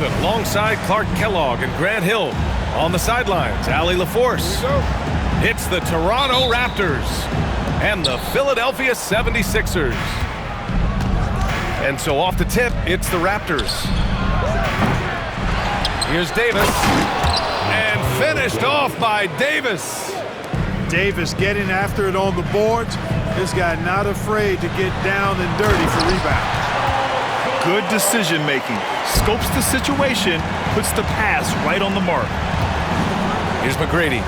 Alongside Clark Kellogg and Grant Hill. On the sidelines, Allie LaForce. It's the Toronto Raptors and the Philadelphia 76ers. And so off the tip, it's the Raptors. Here's Davis. And finished off by Davis. Davis getting after it on the boards. This guy not afraid to get down and dirty for rebounds. Good decision making. Scopes the situation, puts the pass right on the mark. Here's McGrady.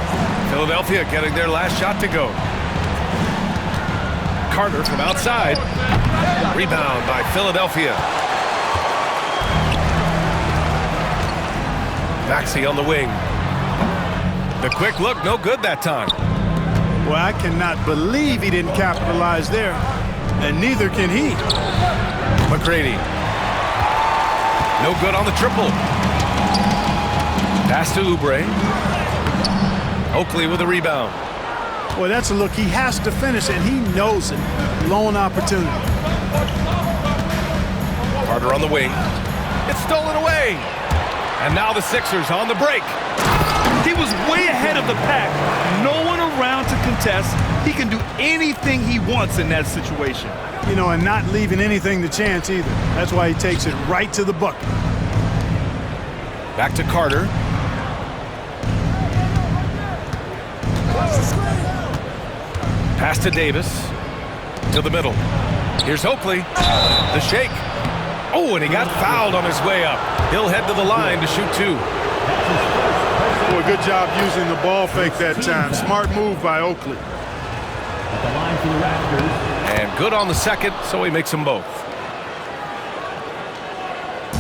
Philadelphia getting their last shot to go. Carter from outside. Rebound by Philadelphia. Maxey on the wing. The quick look, no good that time. Well, I cannot believe he didn't capitalize there, and neither can he. McGrady. No good on the triple. Pass to Oubre. Oakley with a rebound. Well, that's a look he has to finish, and he knows it. Lone opportunity. Carter on the wing. It's stolen away. And now the Sixers on the break. He was way ahead of the pack. No one around to contest. He can do anything he wants in that situation. You know, and not leaving anything to chance either. That's why he takes it right to the bucket. Back to Carter. Pass to Davis. To the middle. Here's Oakley. The shake. Oh, and he got fouled on his way up. He'll head to the line to shoot two. Boy, good job using the ball fake that time. Smart move by Oakley. At the line for the Raptors. And good on the second, so he makes them both.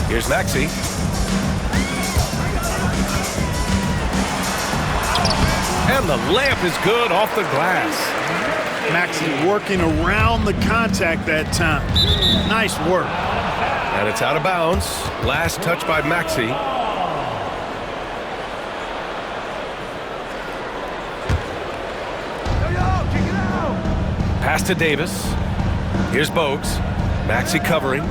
Here's Maxey. And the layup is good off the glass. Maxey working around the contact that time. Nice work. And it's out of bounds. Last touch by Maxey. Pass to Davis. Here's Bogues. Maxey covering.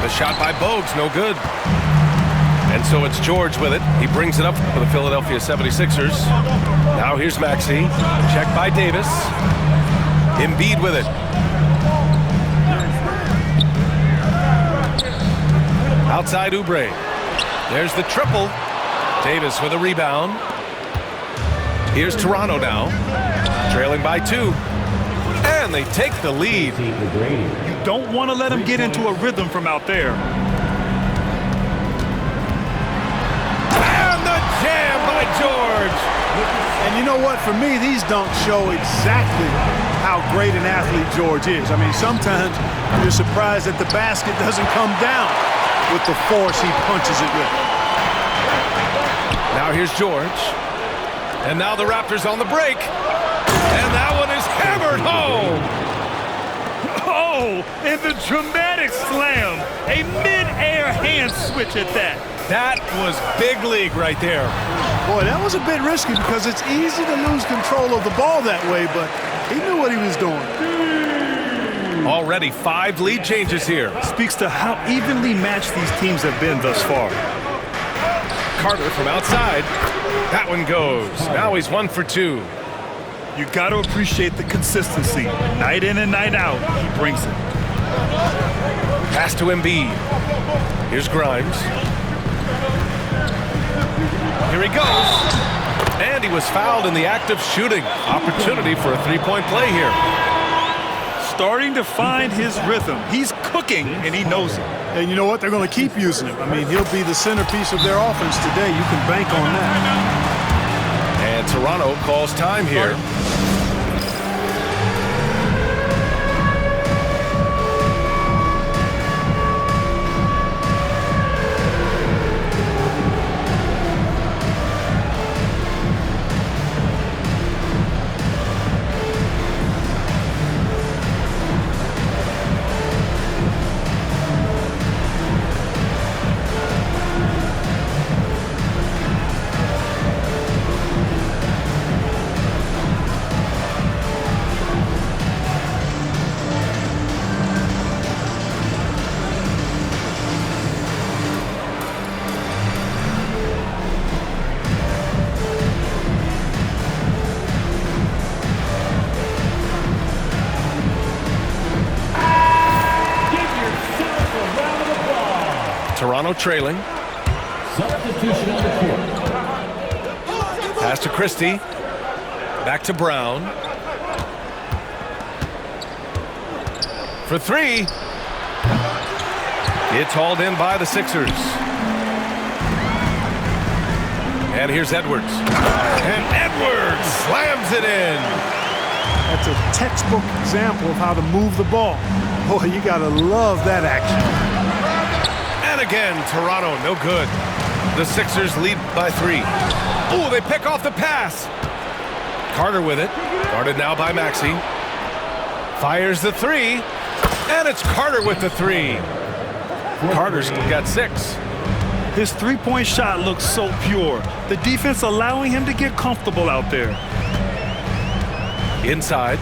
The shot by Bogues, no good. And so it's George with it. He brings it up for the Philadelphia 76ers. Now here's Maxey. Check by Davis. Embiid with it. Outside Oubre. There's the triple. Davis with a rebound. Here's Toronto now. Trailing by 2. And they take the lead. You don't want to let him get into a rhythm from out there. And the jam by George. And you know what? For me, these dunks show exactly how great an athlete George is. I mean, sometimes you're surprised that the basket doesn't come down with the force he punches it with. Now here's George. And now the Raptors on the break. And that one is hammered home. Oh, and the dramatic slam. A mid-air hand switch at that. That was big league right there. Boy, that was a bit risky because it's easy to lose control of the ball that way, but he knew what he was doing. Already 5 lead changes here. Speaks to how evenly matched these teams have been thus far. Carter from outside. That one goes. Now he's 1 for 2. You got to appreciate the consistency. Night in and night out, he brings it. Pass to Embiid. Here's Grimes. Here he goes. And he was fouled in the act of shooting. Opportunity for a three-point play here. Starting to find his rhythm. He's cooking, and he knows it. And you know what? They're going to keep using him. I mean, he'll be the centerpiece of their offense today. You can bank on that. And Toronto calls time here. Toronto trailing. Substitution on the court. Pass to Christie. Back to Brown. For three. It's hauled in by the Sixers. And here's Edwards. And Edwards slams it in. That's a textbook example of how to move the ball. Boy, you got to love that action. And again, Toronto, no good. The Sixers lead by 3. Oh, they pick off the pass. Carter with it. Guarded now by Maxey. Fires the 3. And it's Carter with the 3. Carter's got 6. His three-point shot looks so pure. The defense allowing him to get comfortable out there. Inside.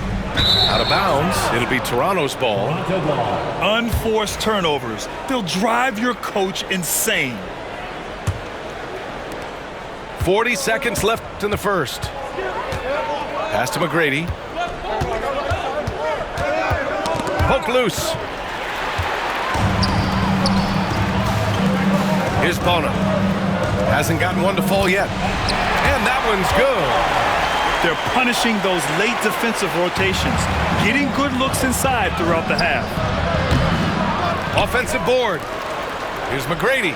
Out of bounds. It'll be Toronto's ball. Toronto ball. Unforced turnovers. They'll drive your coach insane. 40 seconds left in the first. Pass to McGrady. Poke loose. Here's Bona. Hasn't gotten one to fall yet. And that one's good. They're punishing those late defensive rotations, getting good looks inside throughout the half. Offensive board. Here's McGrady.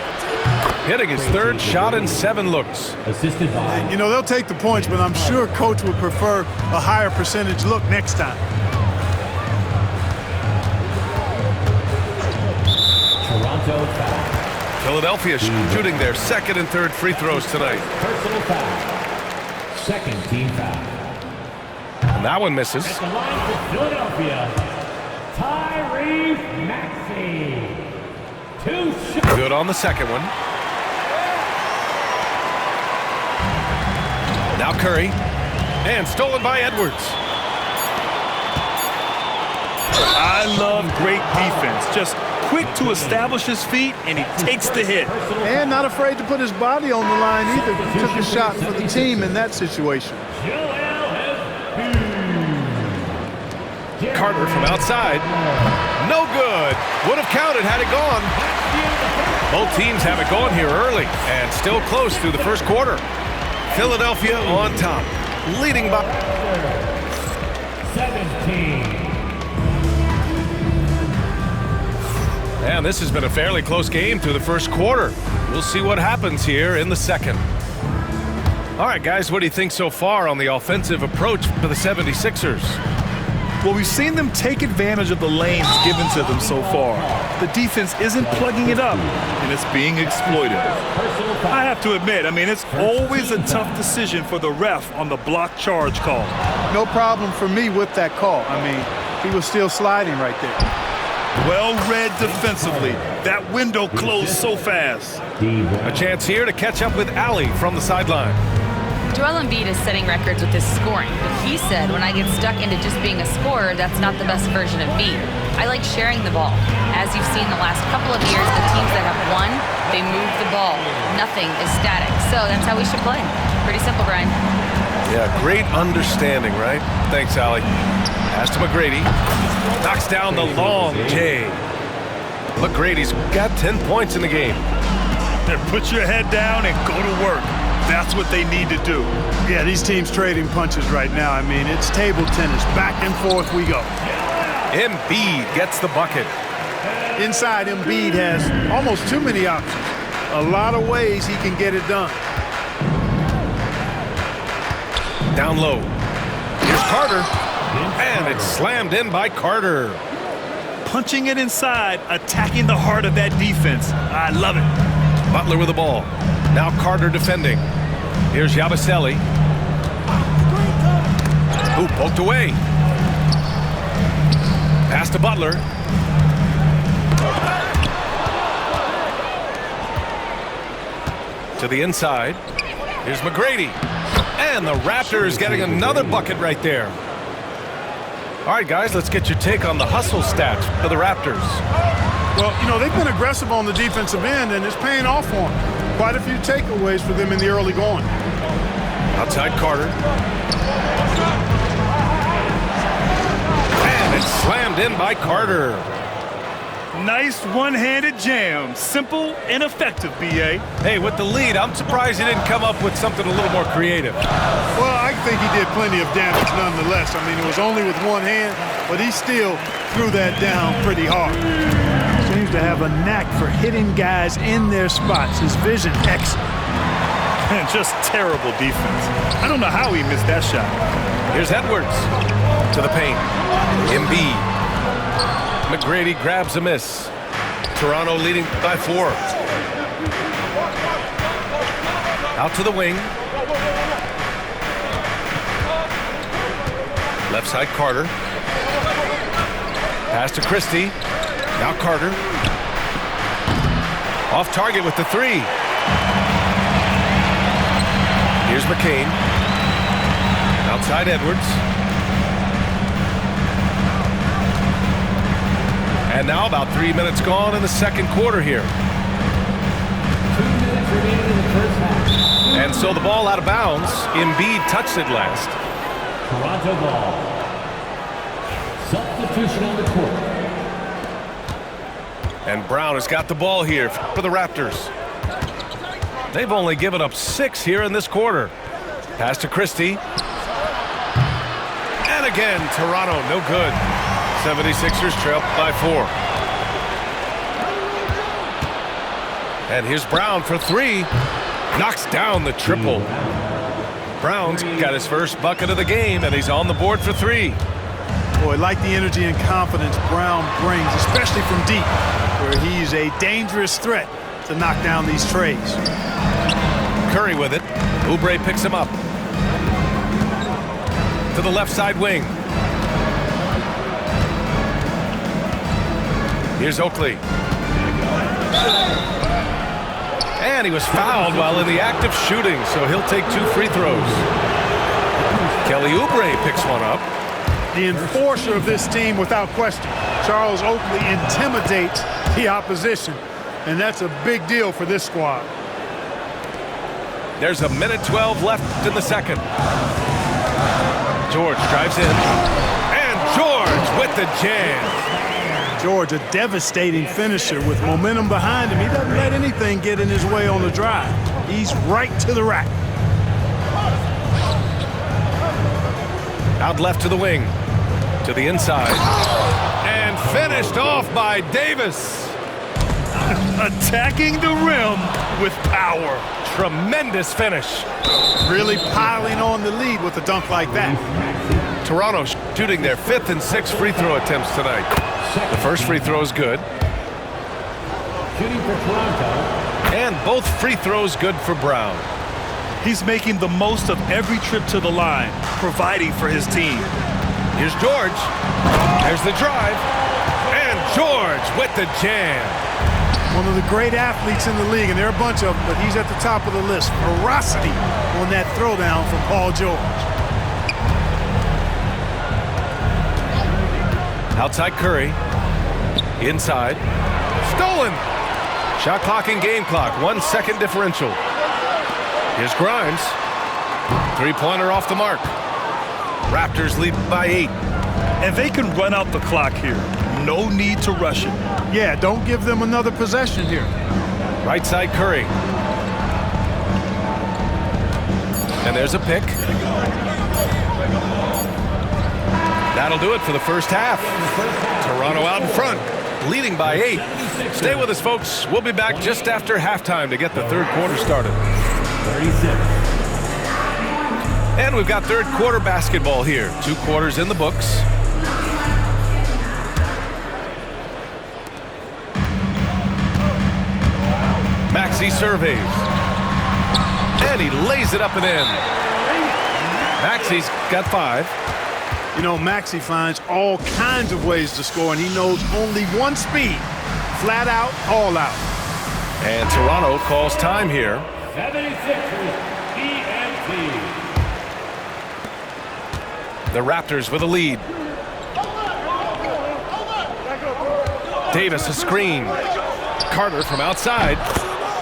Hitting his third shot in 7 looks. Assisted by You know, they'll take the points, but I'm sure coach would prefer a higher percentage look next time. Toronto foul. Philadelphia shooting their second and third free throws tonight. Personal foul. Second team foul. And that one misses. At the line for Philadelphia, Tyrese Maxey. 2 shots. Good on the second one. Now Curry. And stolen by Edwards. I love great defense. Just quick to establish his feet, and he takes the hit. And not afraid to put his body on the line either. He took a shot for the team in that situation. Carter from outside. No good. Would have counted had it gone. Both teams have it going here early and still close through the first quarter. Philadelphia on top, leading by 17. And this has been a fairly close game through the first quarter. We'll see what happens here in the second. All right, guys, what do you think so far on the offensive approach for the 76ers? Well, we've seen them take advantage of the lanes given to them so far. The defense isn't plugging it up, and it's being exploited. I have to admit, it's always a tough decision for the ref on the block charge call. No problem for me with that call. He was still sliding right there. Well read defensively. That window closed so fast. A chance here to catch up with Allie from the sideline. Joel Embiid is setting records with his scoring, but he said, when I get stuck into just being a scorer, that's not the best version of me. I like sharing the ball. As you've seen the last couple of years, the teams that have won, they move the ball. Nothing is static. So that's how we should play. Pretty simple, Brian. Yeah, great understanding, right? Thanks, Allie. Pass to McGrady. Knocks down the long J. McGrady's got 10 points in the game. Put your head down and go to work. That's what they need to do. Yeah, these teams trading punches right now. It's table tennis. Back and forth we go. Embiid gets the bucket. Inside, Embiid has almost too many options. A lot of ways he can get it done. Down low. Here's Carter. And it's slammed in by Carter. Punching it inside, attacking the heart of that defense. I love it. Butler with the ball. Now Carter defending. Here's Yabusele. Ooh, poked away. Pass to Butler. To the inside. Here's McGrady. And the Raptors getting another bucket right there. All right, guys, let's get your take on the hustle stats for the Raptors. Well, they've been aggressive on the defensive end, and it's paying off for them. Quite a few takeaways for them in the early going. Outside Carter. And it's slammed in by Carter. Nice one-handed jam. Simple and effective, B.A. Hey, with the lead, I'm surprised he didn't come up with something a little more creative. Well, I think he did plenty of damage nonetheless. I mean, it was only with one hand, but he still threw that down pretty hard. Seems to have a knack for hitting guys in their spots. His vision excellent. And just terrible defense. I don't know how he missed that shot. Here's Edwards to the paint. Embiid. McGrady grabs a miss. Toronto leading by 4. Out to the wing. Left side, Carter. Pass to Christie. Now Carter. Off target with the 3. Here's McCain. Outside Edwards. And now about 3 minutes gone in the second quarter here. 2 minutes remaining in the first half. And so the ball out of bounds. Embiid touched it last. Toronto ball. Substitution on the court. And Brown has got the ball here for the Raptors. They've only given up 6 here in this quarter. Pass to Christie. And again, Toronto, no good. 76ers trail by 4. And here's Brown for 3. Knocks down the triple. Brown's got his first bucket of the game, and he's on the board for 3. Boy, like the energy and confidence Brown brings, especially from deep, where he's a dangerous threat to knock down these trays. Curry with it. Oubre picks him up. To the left side wing. Here's Oakley. And he was fouled while in the act of shooting, so he'll take 2 free throws. Kelly Oubre picks one up. The enforcer of this team without question. Charles Oakley intimidates the opposition, and that's a big deal for this squad. There's 1:12 left in the second. George drives in. And George with the jam. George, a devastating finisher with momentum behind him. He doesn't let anything get in his way on the drive. He's right to the rack. Out left to the wing. To the inside. And finished off by Davis. Attacking the rim with power. Tremendous finish. Really piling on the lead with a dunk like that. Toronto shooting their 5th and 6th free throw attempts tonight. The first free throw is good. Shooting for Toronto. And both free throws good for Brown. He's making the most of every trip to the line, providing for his team. Here's George. There's the drive. And George with the jam. One of the great athletes in the league, and there are a bunch of them, but he's at the top of the list. Ferocity on that throwdown from Paul George. Outside Curry. Inside. Stolen. Shot clock and game clock. 1 second differential. Here's Grimes. 3-pointer off the mark. Raptors lead by 8. And they can run out the clock here. No need to rush it. Yeah, don't give them another possession here. Right side Curry. And there's a pick. That'll do it for the first half. Toronto out in front, leading by 8. Stay with us, folks. We'll be back just after halftime to get the third quarter started. 36. And we've got third quarter basketball here. 2 quarters in the books. Maxey surveys. And he lays it up and in. Maxey's got 5. You know, Maxey finds all kinds of ways to score, and he knows only one speed. Flat out, all out. And Toronto calls time here. 76ers ENT. The Raptors with a lead. Davis a screen. Carter from outside.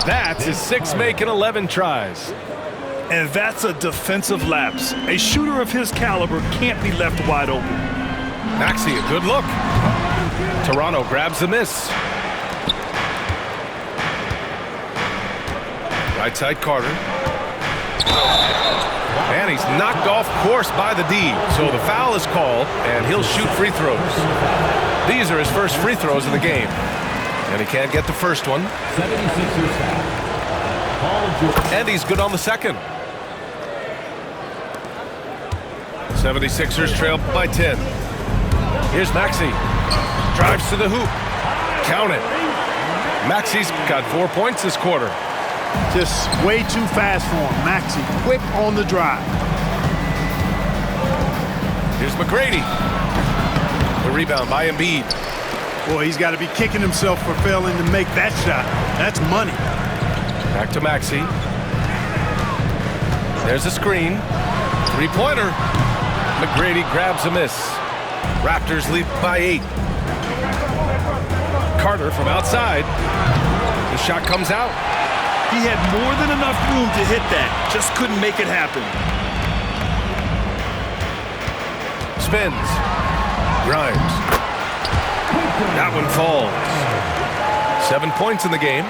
That's his 6th make in 11 tries. And that's a defensive lapse. A shooter of his caliber can't be left wide open. Maxey, a good look. Toronto grabs the miss. Right side Carter. And he's knocked off course by the D. So the foul is called, and he'll shoot free throws. These are his first free throws of the game. And he can't get the first one. 76ers foul. Paul George. And he's good on the second. 76ers trail by 10. Here's Maxey. Drives to the hoop. Count it. Maxey's got 4 points this quarter. Just way too fast for him. Maxey quick on the drive. Here's McGrady. The rebound by Embiid. Boy, he's got to be kicking himself for failing to make that shot. That's money. Back to Maxey. There's a screen. Three-pointer. McGrady grabs a miss. Raptors lead by 8. Carter from outside. The shot comes out. He had more than enough room to hit that. Just couldn't make it happen. Spins. Grimes. That one falls. 7 points in the game.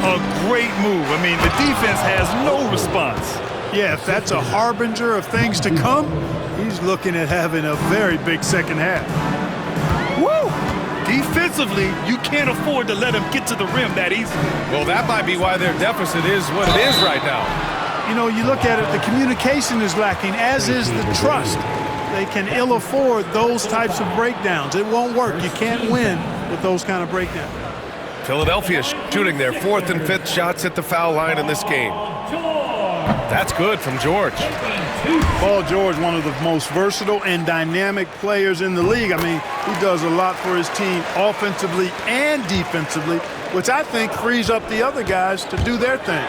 A great move. I mean, the defense has no response. Yeah, if that's a harbinger of things to come, he's looking at having a very big second half. Woo! Defensively, you can't afford to let him get to the rim that easy. Well, that might be why their deficit is what it is right now. You know, you look at it, the communication is lacking, as is the trust. They can ill afford those types of breakdowns. It won't work. You can't win with those kind of breakdowns. Philadelphia shooting their 4th and 5th shots at the foul line in this game. That's good from George. Paul George, one of the most versatile and dynamic players in the league. I mean, he does a lot for his team offensively and defensively, which I think frees up the other guys to do their thing.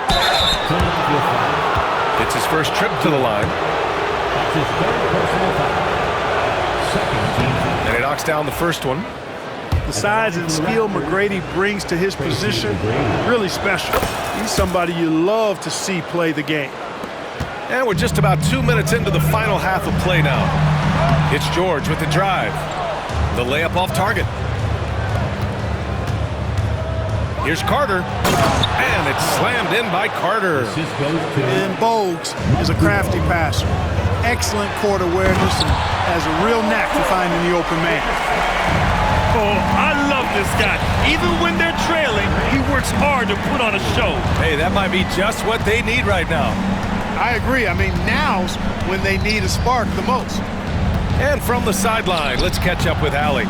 It's his first trip to the line. That's his third personal foul. Second team foul. And he knocks down the first one. The size and skill McGrady brings to his position, really special. He's somebody you love to see play the game. And we're just about 2 minutes into the final half of play now. It's George with the drive. The layup off target. Here's Carter. And it's slammed in by Carter. Assist goes to And Bogues is a crafty passer. Excellent court awareness and has a real knack for finding the open man. Oh, I love this guy. Even when they're trailing, he works hard to put on a show. Hey, that might be just what they need right now. I agree. I mean, now's when they need a spark the most. And from the sideline, let's catch up with Allie.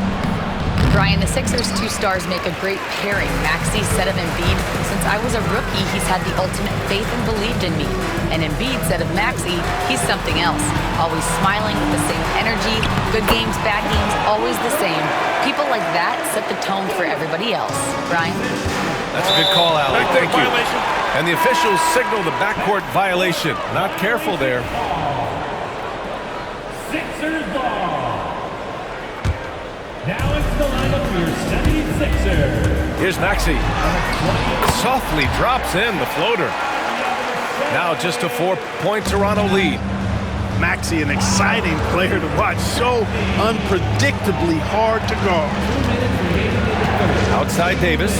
Brian, the Sixers' two stars make a great pairing. Maxey said of Embiid, since I was a rookie, he's had the ultimate faith and believed in me. And Embiid said of Maxey, he's something else. Always smiling with the same energy. Good games, bad games, always the same. People like that set the tone for everybody else. Brian? That's a good call, Allie. Thank you. Violation. And the officials signal the backcourt violation. Not careful there. Sixers ball. Now it's the lineup for your 76ers. Here's Maxey. Softly drops in the floater. Now just a 4-point Toronto lead. Maxey, an exciting player to watch. So unpredictably hard to guard. Outside Davis.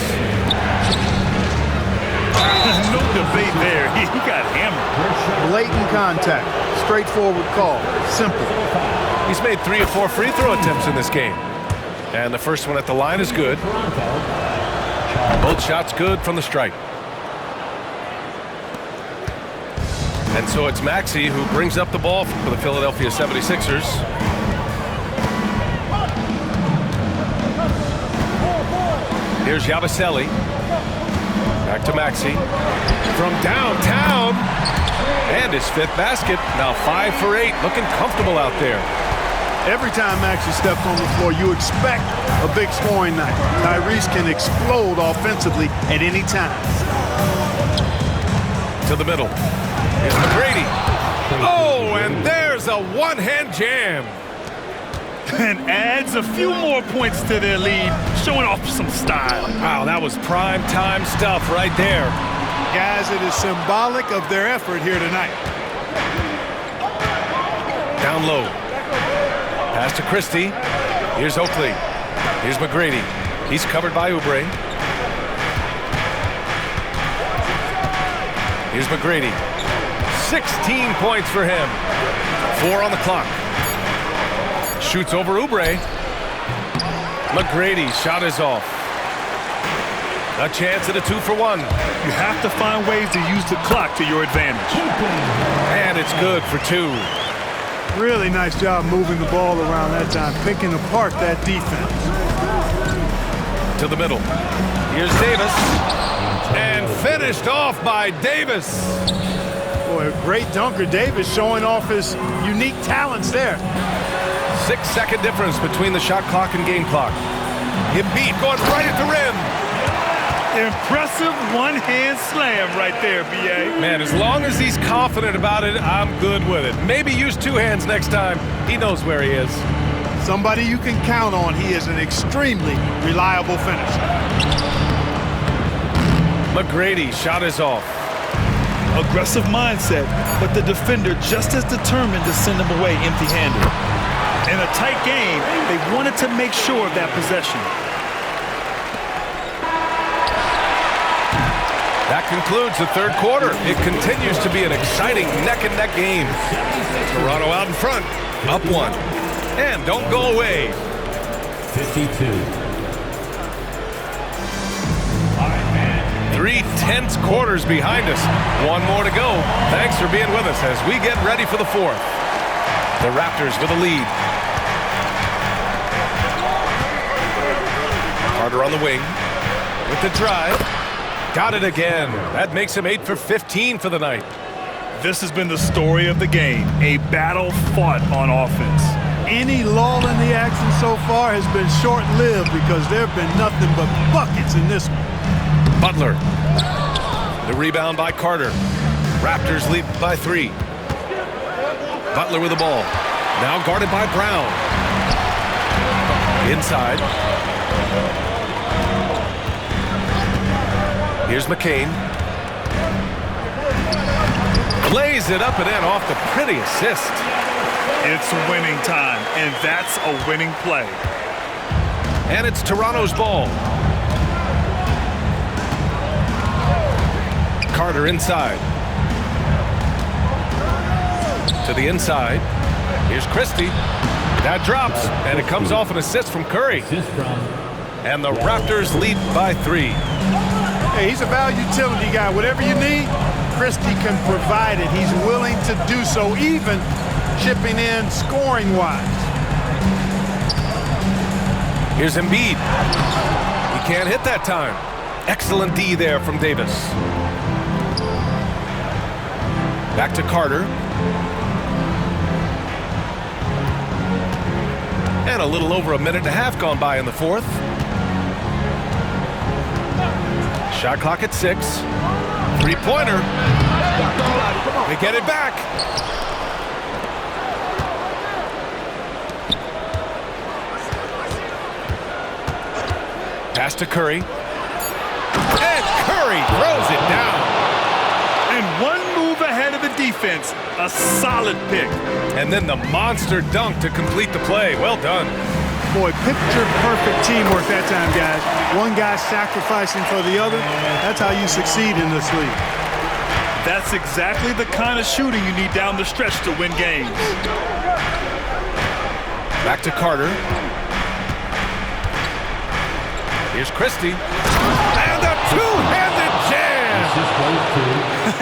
No debate there. He got hammered. Blatant contact. Straightforward call. Simple. He's made 3 or 4 free throw attempts in this game. And the first one at the line is good. Both shots good from the stripe. And so it's Maxey who brings up the ball for the Philadelphia 76ers. Here's Yabusele. Back to Maxey. From downtown. And his 5th basket. Now 5 for 8. Looking comfortable out there. Every time Maxey steps on the floor, you expect a big scoring night. Tyrese can explode offensively at any time. To the middle. Here's McGrady. Oh, and there's a one-hand jam. And adds a few more points to their lead, showing off some style. Wow, that was prime time stuff right there. Guys, it is symbolic of their effort here tonight. Down low. Pass to Christie. Here's Oakley. Here's McGrady. He's covered by Oubre. Here's McGrady. 16 points for him. 4 on the clock. Shoots over Oubre. McGrady's shot is off. A chance at a 2-for-1. You have to find ways to use the clock to your advantage. And it's good for 2. Really nice job moving the ball around that time, picking apart that defense. To the middle. Here's Davis. And finished off by Davis. Boy, a great dunker. Davis showing off his unique talents there. 6-second difference between the shot clock and game clock. Embiid going right at the rim. Impressive one-hand slam right there, B.A. Man, as long as he's confident about it, I'm good with it. Maybe use 2 hands next time. He knows where he is. Somebody you can count on. He is an extremely reliable finisher. McGrady, shot is off. Aggressive mindset, but the defender just as determined to send him away empty-handed. In a tight game, they wanted to make sure of that possession. That concludes the third quarter. It continues to be an exciting neck-and-neck game. Toronto out in front, up 1. And don't go away. 52. 3 tense quarters behind us. 1 more to go. Thanks for being with us as we get ready for the 4th. The Raptors with a lead. Carter on the wing with the drive. Got it again. That makes him 8 for 15 for the night. This has been the story of the game, a battle fought on offense. Any lull in the action so far has been short-lived because there have been nothing but buckets in this one. Butler. The rebound by Carter. Raptors lead by 3. Butler with the ball. Now guarded by Brown. Inside. Here's McCain. Lays it up and in off the pretty assist. It's winning time, and that's a winning play. And it's Toronto's ball. Carter inside. To the inside. Here's Christie. That drops, and it comes off an assist from Curry. And the Raptors lead by 3. Hey, he's a value utility guy. Whatever you need, Christie can provide it. He's willing to do so, even chipping in scoring-wise. Here's Embiid. He can't hit that time. Excellent D there from Davis. Back to Carter. And a little over a minute and a half gone by in the 4th. Shot clock at 6. 3-pointer. They get it back. Pass to Curry. And Curry throws it down. And 1 move ahead of the defense. A solid pick. And then the monster dunk to complete the play. Well done. Boy, picture-perfect teamwork that time, guys. One guy sacrificing for the other. That's how you succeed in this league. That's exactly the kind of shooting you need down the stretch to win games. Back to Carter. Here's Christie. And a two-handed jam!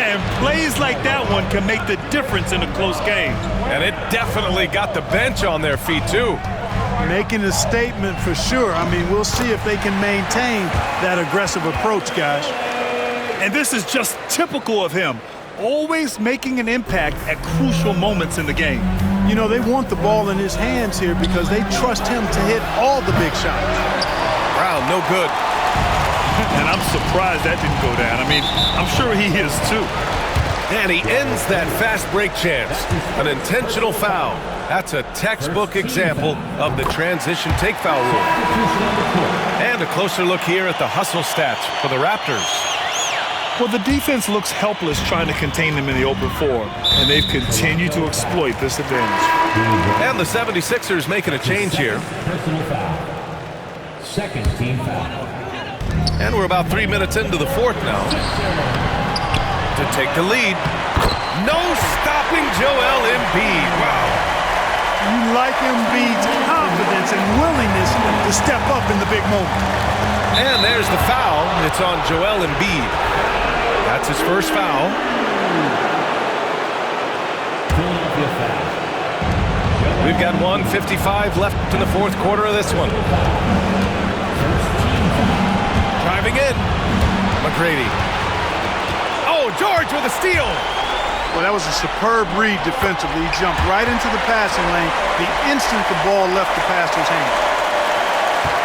And plays like that one can make the difference in a close game. And it definitely got the bench on their feet, too. Making a statement for sure. I mean, we'll see if they can maintain that aggressive approach, guys. And this is just typical of him, always making an impact at crucial moments in the game. You know, they want the ball in his hands here because they trust him to hit all the big shots. Brown, no good. And I'm surprised that didn't go down. I mean, I'm sure he is too. And he ends that fast break chance. An intentional foul. That's a textbook example of the transition take foul rule. And a closer look here at the hustle stats for the Raptors. Well, the defense looks helpless trying to contain them in the open floor, and they've continued to exploit this advantage. And the 76ers making a change here. Personal foul. Second team foul. And we're about 3 minutes into the 4th now. to take the lead. No stopping Joel Embiid. Wow. You like Embiid's confidence and willingness to step up in the big moment. And there's the foul. It's on Joel Embiid. That's his first foul. Philadelphia foul. We've got 1:55 left in the fourth quarter of this one. Driving in. McGrady. Oh, George with a steal. Well, that was a superb read defensively. He jumped right into the passing lane the instant the ball left the passer's hand.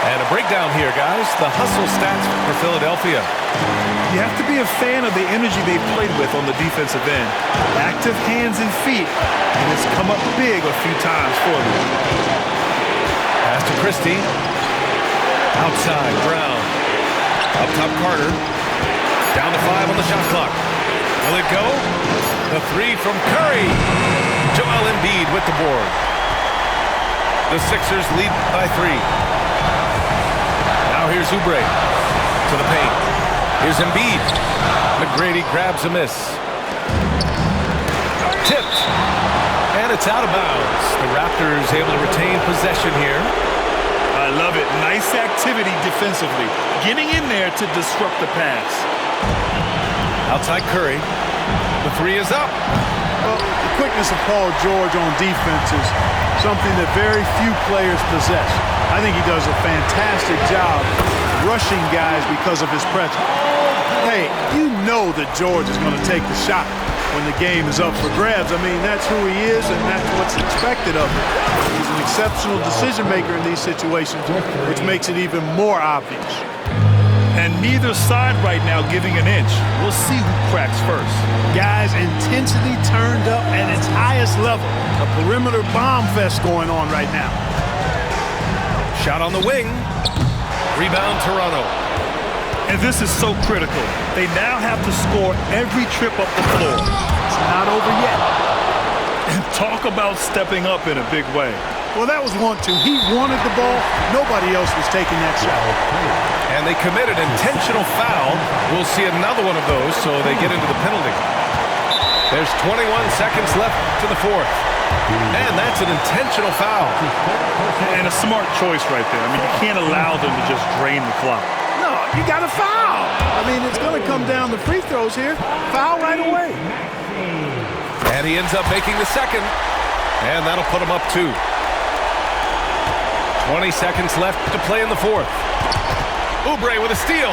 And a breakdown here, guys. The hustle stats for Philadelphia. You have to be a fan of the energy they've played with on the defensive end. Active hands and feet, and it's come up big a few times for them. Pass to Christie. Outside, Brown. Up top, Carter. Down to 5 on the shot clock. Will it go? The three from Curry. Joel Embiid with the board. The Sixers lead by 3. Now here's Oubre to the paint. Here's Embiid. McGrady grabs a miss. Tipped. And it's out of bounds. The Raptors able to retain possession here. I love it. Nice activity defensively. Getting in there to disrupt the pass. Outside Curry. The three is up. Well, the quickness of Paul George on defense is something that very few players possess. I think he does a fantastic job rushing guys because of his presence. Hey, you know that George is going to take the shot when the game is up for grabs. I mean, that's who he is, and that's what's expected of him. He's an exceptional decision maker in these situations, which makes it even more obvious. And neither side right now giving an inch. We'll see who cracks first. Guys, intensity turned up at its highest level. A perimeter bomb fest going on right now. Shot on the wing. Rebound, Toronto. And this is so critical. They now have to score every trip up the floor. It's not over yet. And talk about stepping up in a big way. Well, that was 1-2. He wanted the ball. Nobody else was taking that shot. And they committed intentional foul. We'll see another one of those, so they get into the penalty. There's 21 seconds left to the fourth. And that's an intentional foul. And a smart choice right there. I mean, you can't allow them to just drain the clock. No, you got to foul. I mean, it's going to come down to free throws here. Foul right away. And he ends up making the second. And that'll put him up 2. 20 seconds left to play in the fourth. Oubre with a steal.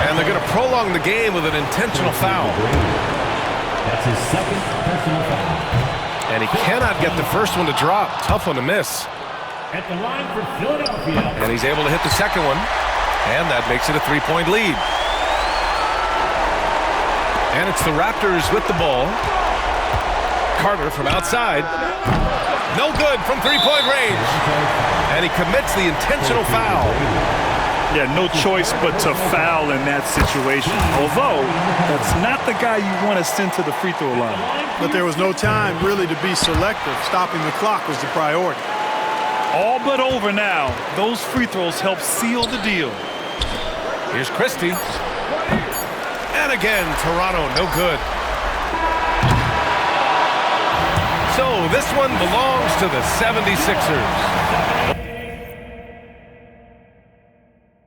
And they're going to prolong the game with an intentional foul. That's his second personal foul. And he cannot get the first one to drop. Tough one to miss. At the line for Philadelphia. And he's able to hit the second one. And that makes it a 3-point lead. And it's the Raptors with the ball. Carter from outside. No good from 3-point range. And he commits the intentional foul. Yeah, no choice but to foul in that situation. Although, that's not the guy you want to send to the free throw line. But there was no time really to be selective. Stopping the clock was the priority. All but over now. Those free throws help seal the deal. Here's Christie. And again, Toronto, no good. So this one belongs to the 76ers.